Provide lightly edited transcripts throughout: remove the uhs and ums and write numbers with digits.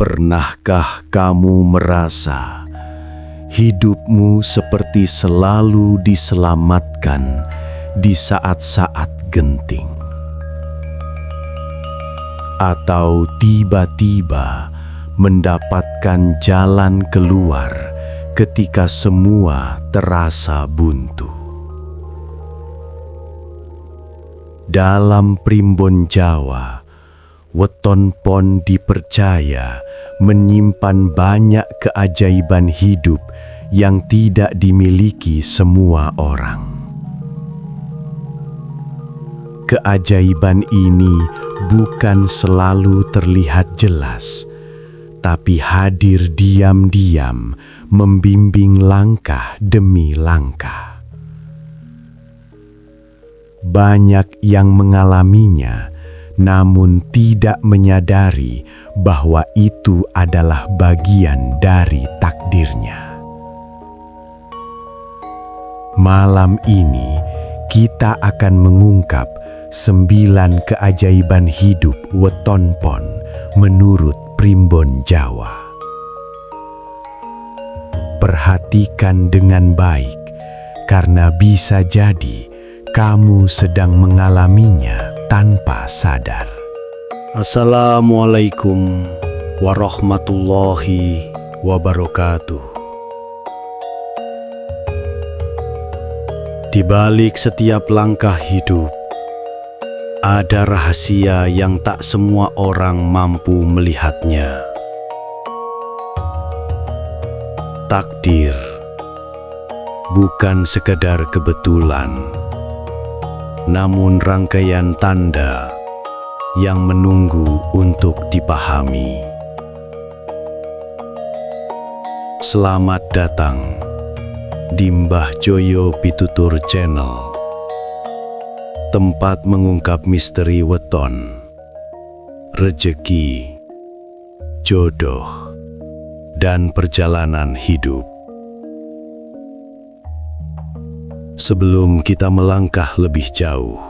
Pernahkah kamu merasa hidupmu seperti selalu diselamatkan di saat-saat genting? Atau tiba-tiba mendapatkan jalan keluar ketika semua terasa buntu? Dalam primbon Jawa, weton pon dipercaya menyimpan banyak keajaiban hidup yang tidak dimiliki semua orang. Keajaiban ini bukan selalu terlihat jelas, tapi hadir diam-diam, membimbing langkah demi langkah. Banyak yang mengalaminya, namun tidak menyadari bahwa itu adalah bagian dari takdirnya. Malam ini kita akan mengungkap 9 keajaiban hidup weton pon menurut primbon Jawa. Perhatikan dengan baik, karena bisa jadi kamu sedang mengalaminya tanpa sadar. Assalamualaikum warahmatullahi wabarakatuh. Di balik setiap langkah hidup, ada rahasia yang tak semua orang mampu melihatnya. Takdir bukan sekadar kebetulan, namun rangkaian tanda yang menunggu untuk dipahami. Selamat datang di Mbah Joyo Pitutur Channel, tempat mengungkap misteri weton, rejeki, jodoh, dan perjalanan hidup. Sebelum kita melangkah lebih jauh,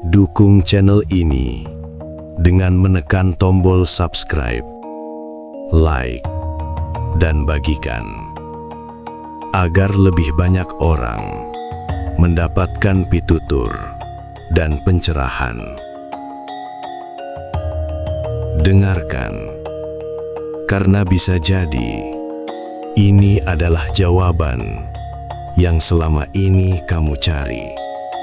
dukung channel ini dengan menekan tombol subscribe, like, dan bagikan, agar lebih banyak orang mendapatkan pitutur dan pencerahan. Dengarkan, karena bisa jadi ini adalah jawaban yang selama ini kamu cari.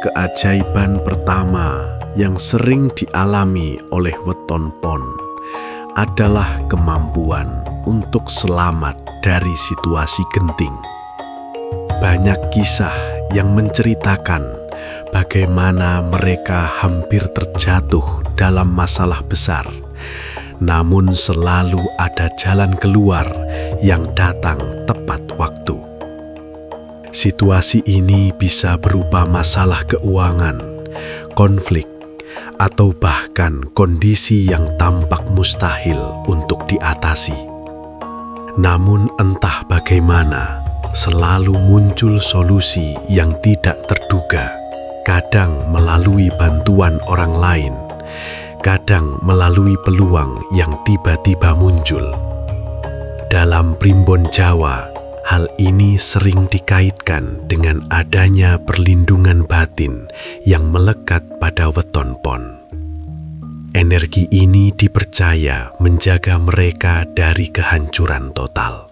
Keajaiban pertama yang sering dialami oleh weton pon adalah kemampuan untuk selamat dari situasi genting. Banyak kisah yang menceritakan bagaimana mereka hampir terjatuh dalam masalah besar, namun selalu ada jalan keluar yang datang tepat waktu. Situasi ini bisa berupa masalah keuangan, konflik, atau bahkan kondisi yang tampak mustahil untuk diatasi. Namun entah bagaimana, selalu muncul solusi yang tidak terduga, kadang melalui bantuan orang lain, kadang melalui peluang yang tiba-tiba muncul. Dalam primbon Jawa, hal ini sering dikaitkan dengan adanya perlindungan batin yang melekat pada weton pon. Energi ini dipercaya menjaga mereka dari kehancuran total.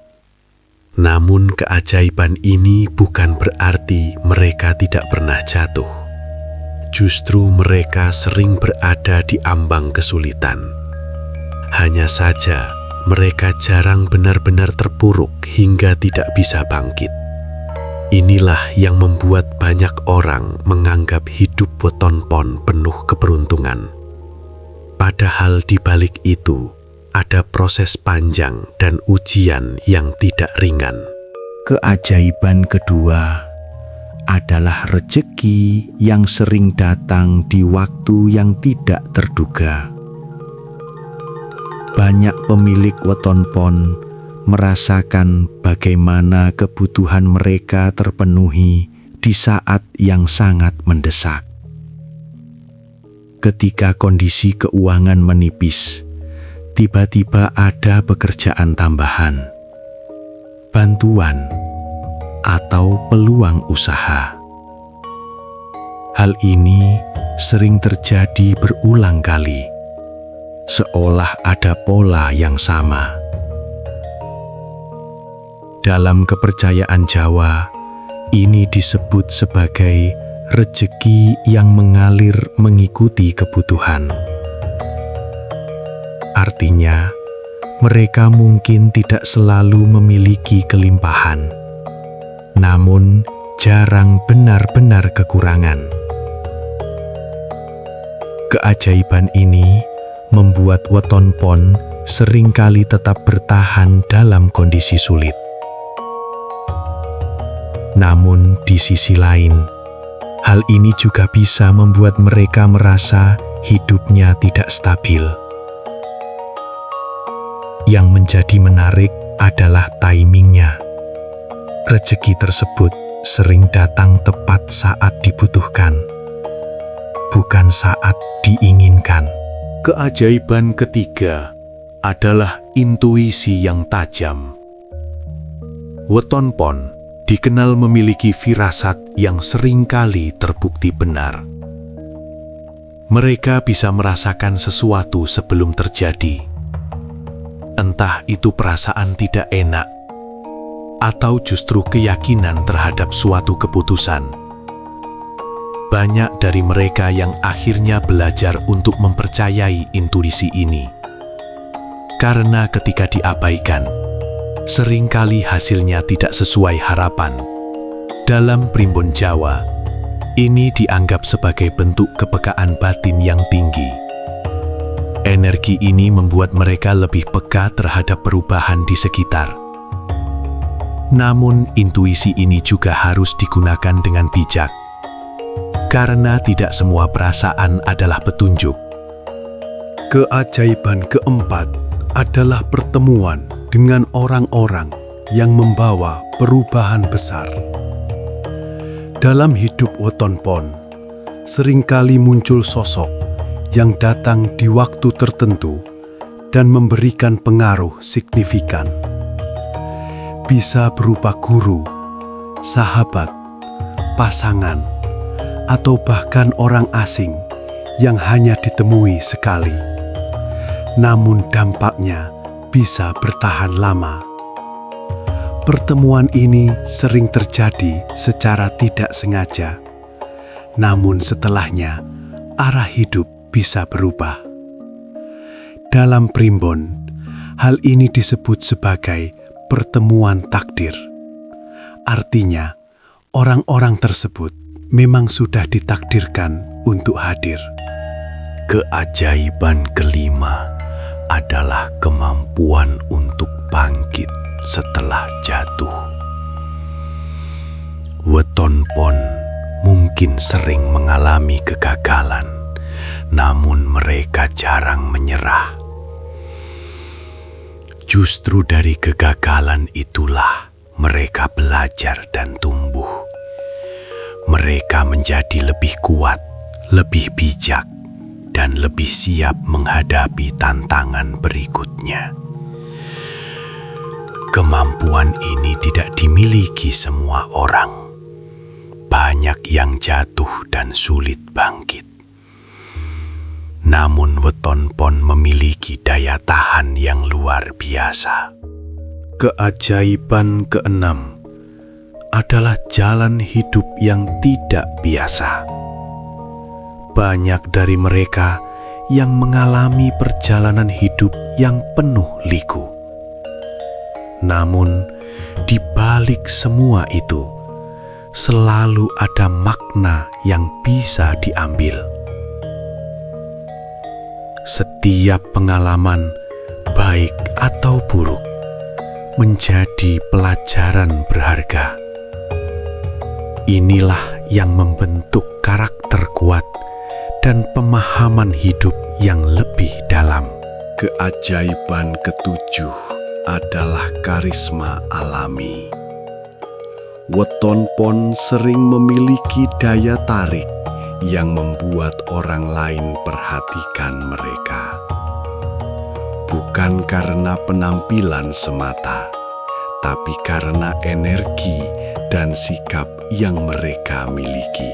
Namun keajaiban ini bukan berarti mereka tidak pernah jatuh. Justru mereka sering berada di ambang kesulitan. Hanya saja, mereka jarang benar-benar terpuruk hingga tidak bisa bangkit. Inilah yang membuat banyak orang menganggap hidup weton pon penuh keberuntungan. Padahal di balik itu, ada proses panjang dan ujian yang tidak ringan. Keajaiban kedua adalah rezeki yang sering datang di waktu yang tidak terduga. Banyak pemilik weton pon merasakan bagaimana kebutuhan mereka terpenuhi di saat yang sangat mendesak. Ketika kondisi keuangan menipis, tiba-tiba ada pekerjaan tambahan, bantuan, atau peluang usaha. Hal ini sering terjadi berulang kali, seolah ada pola yang sama. Dalam kepercayaan Jawa, ini disebut sebagai rezeki yang mengalir mengikuti kebutuhan. Artinya, mereka mungkin tidak selalu memiliki kelimpahan, namun jarang benar-benar kekurangan. Keajaiban ini membuat weton pon seringkali tetap bertahan dalam kondisi sulit. Namun di sisi lain, hal ini juga bisa membuat mereka merasa hidupnya tidak stabil. Yang menjadi menarik adalah timingnya. Rezeki tersebut sering datang tepat saat dibutuhkan, bukan saat diinginkan. Keajaiban ketiga adalah intuisi yang tajam. Weton pon dikenal memiliki firasat yang seringkali terbukti benar. Mereka bisa merasakan sesuatu sebelum terjadi. Entah itu perasaan tidak enak, atau justru keyakinan terhadap suatu keputusan. Banyak dari mereka yang akhirnya belajar untuk mempercayai intuisi ini. Karena ketika diabaikan, seringkali hasilnya tidak sesuai harapan. Dalam primbon Jawa, ini dianggap sebagai bentuk kepekaan batin yang tinggi. Energi ini membuat mereka lebih peka terhadap perubahan di sekitar. Namun, intuisi ini juga harus digunakan dengan bijak, karena tidak semua perasaan adalah petunjuk. Keajaiban keempat adalah pertemuan dengan orang-orang yang membawa perubahan besar. Dalam hidup weton pon, seringkali muncul sosok yang datang di waktu tertentu dan memberikan pengaruh signifikan. Bisa berupa guru, sahabat, pasangan, atau bahkan orang asing yang hanya ditemui sekali. Namun dampaknya bisa bertahan lama. Pertemuan ini sering terjadi secara tidak sengaja, namun setelahnya arah hidup bisa berubah. Dalam primbon, hal ini disebut sebagai pertemuan takdir. Artinya, orang-orang tersebut memang sudah ditakdirkan untuk hadir. Keajaiban kelima adalah kemampuan untuk bangkit setelah jatuh. Weton pon mungkin sering mengalami kegagalan, namun mereka jarang menyerah. Justru dari kegagalan itulah mereka belajar dan tumbuh. Mereka menjadi lebih kuat, lebih bijak, dan lebih siap menghadapi tantangan berikutnya. Kemampuan ini tidak dimiliki semua orang. Banyak yang jatuh dan sulit bangkit. Namun weton pon memiliki daya tahan yang luar biasa. Keajaiban keenam adalah jalan hidup yang tidak biasa. Banyak dari mereka yang mengalami perjalanan hidup yang penuh liku. Namun, di balik semua itu, selalu ada makna yang bisa diambil. Setiap pengalaman, baik atau buruk, menjadi pelajaran berharga. Inilah yang membentuk karakter kuat dan pemahaman hidup yang lebih dalam. Keajaiban ketujuh adalah karisma alami. Weton pon sering memiliki daya tarik yang membuat orang lain perhatikan mereka. bukan karena penampilan semata, tapi karena energi dan sikap yang mereka miliki.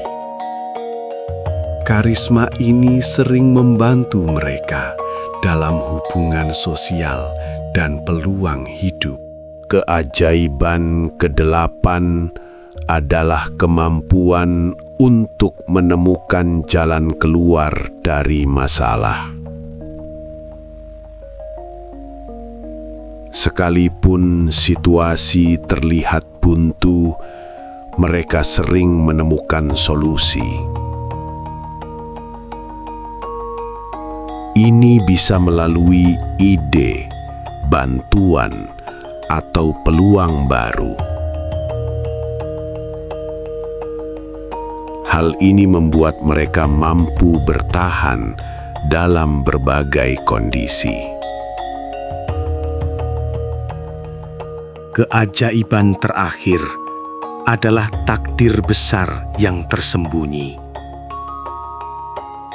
Karisma ini sering membantu mereka dalam hubungan sosial dan peluang hidup. Keajaiban kedelapan adalah kemampuan untuk menemukan jalan keluar dari masalah. Sekalipun situasi terlihat buntu, mereka sering menemukan solusi. Ini bisa melalui ide, bantuan, atau peluang baru. Hal ini membuat mereka mampu bertahan dalam berbagai kondisi. Keajaiban terakhir adalah takdir besar yang tersembunyi.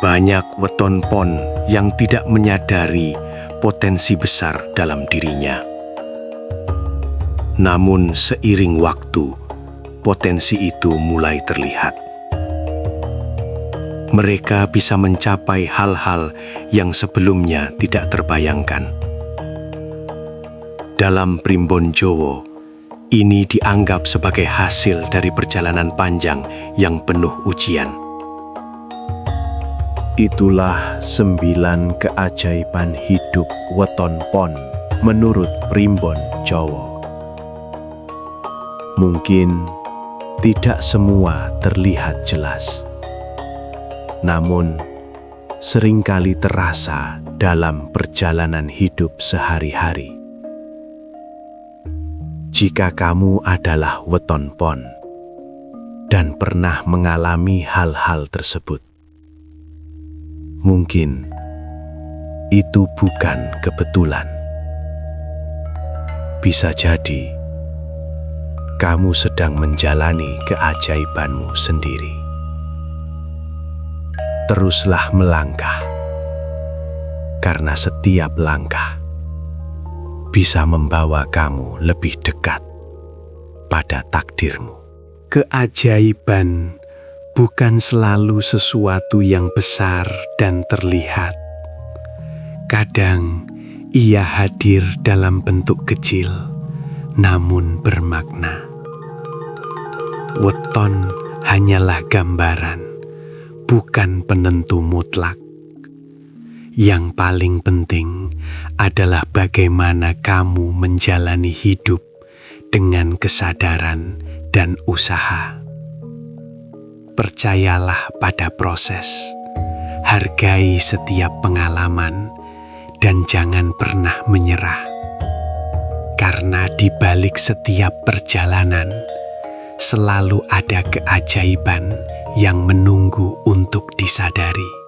Banyak weton pon yang tidak menyadari potensi besar dalam dirinya. Namun seiring waktu, potensi itu mulai terlihat. Mereka bisa mencapai hal-hal yang sebelumnya tidak terbayangkan. Dalam Primbon Jowo, ini dianggap sebagai hasil dari perjalanan panjang yang penuh ujian. Itulah 9 keajaiban hidup weton pon menurut Primbon Jowo. Mungkin tidak semua terlihat jelas, namun seringkali terasa dalam perjalanan hidup sehari-hari. Jika kamu adalah weton pon dan pernah mengalami hal-hal tersebut, mungkin itu bukan kebetulan. Bisa jadi kamu sedang menjalani keajaibanmu sendiri. Teruslah melangkah, karena setiap langkah bisa membawa kamu lebih dekat pada takdirmu. Keajaiban bukan selalu sesuatu yang besar dan terlihat. Kadang ia hadir dalam bentuk kecil, namun bermakna. Weton hanyalah gambaran, bukan penentu mutlak. Yang paling penting adalah bagaimana kamu menjalani hidup dengan kesadaran dan usaha. Percayalah pada proses, hargai setiap pengalaman, dan jangan pernah menyerah. Karena di balik setiap perjalanan, selalu ada keajaiban yang menunggu untuk disadari.